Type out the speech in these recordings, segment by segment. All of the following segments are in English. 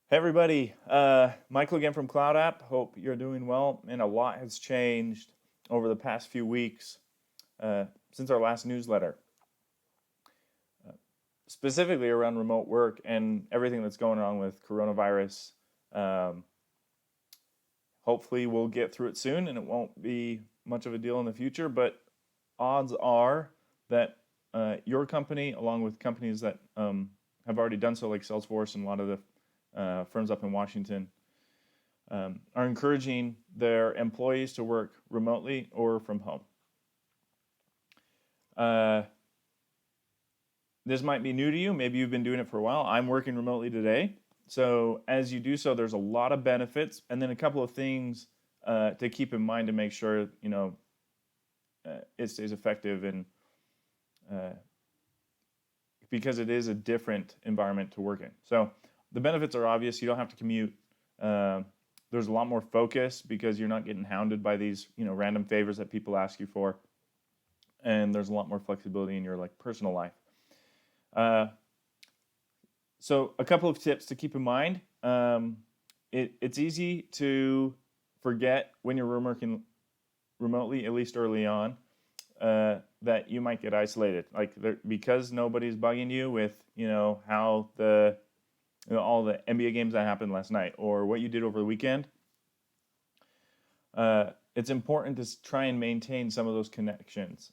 Hey everybody, Michael again from Cloud App. Hope you're doing well. And a lot has changed over the past few weeks since our last newsletter, specifically around remote work and everything that's going on with coronavirus. Um, Hopefully, we'll get through it soon and it won't be much of a deal in the future. But odds are that your company, along with companies that have already done so, like Salesforce and a lot of the firms up in Washington, are encouraging their employees to work remotely or from home. Uh, this might be new to you. Maybe you've been doing it for a while. I'm working remotely today. So as you do so, there's a lot of benefits, and then a couple of things to keep in mind to make sure it stays effective, and uh, because it is a different environment to work in. So the benefits are obvious. You don't have to commute. There's a lot more focus because you're not getting hounded by these random favors that people ask you for, and there's a lot more flexibility in your personal life. So a couple of tips to keep in mind. It's easy to forget when you're working remotely, at least early on, that you might get isolated, because nobody's bugging you with how all the NBA games that happened last night or what you did over the weekend. It's important to try and maintain some of those connections.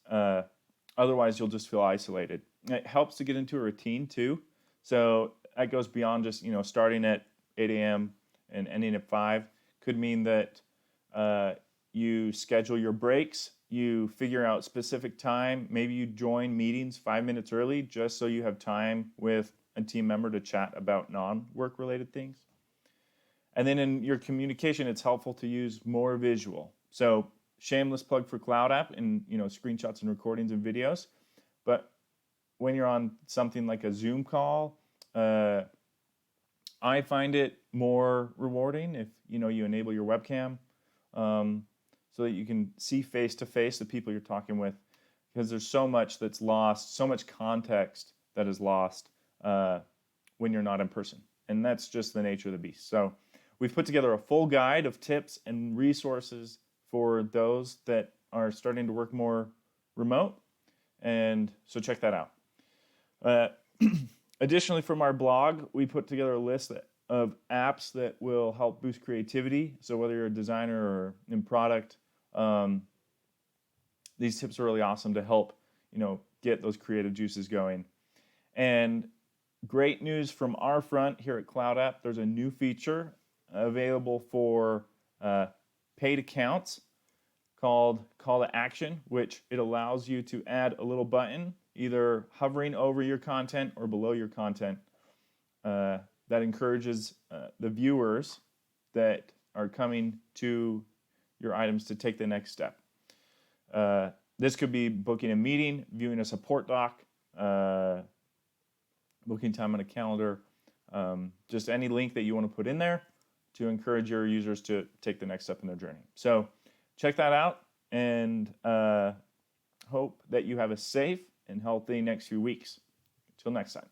Otherwise, you'll just feel isolated. It helps to get into a routine too. So that goes beyond just starting at 8 a.m. and ending at 5. Could mean that you schedule your breaks. You figure out specific time. Maybe you join meetings 5 minutes early just so you have time with a team member to chat about non-work related things. And then in your communication, it's helpful to use more visual. So shameless plug for Cloud App and screenshots and recordings and videos. But when you're on something like a Zoom call, I find it more rewarding if you enable your webcam, so that you can see face to face the people you're talking with, because there's so much that's lost, so much context that is lost when you're not in person, and that's just the nature of the beast. So we've put together a full guide of tips and resources for those that are starting to work more remote, and so check that out. Additionally, from our blog, we put together a list of apps that will help boost creativity. So whether you're a designer or in product, these tips are really awesome to help get those creative juices going. And great news from our front here at Cloud App, there's a new feature available for paid accounts called Call to Action, which it allows you to add a little button either hovering over your content or below your content that encourages the viewers that are coming to your items to take the next step. This could be booking a meeting, viewing a support doc, booking time on a calendar, just any link that you want to put in there to encourage your users to take the next step in their journey. So check that out, and hope that you have a safe and healthy next few weeks. Until next time.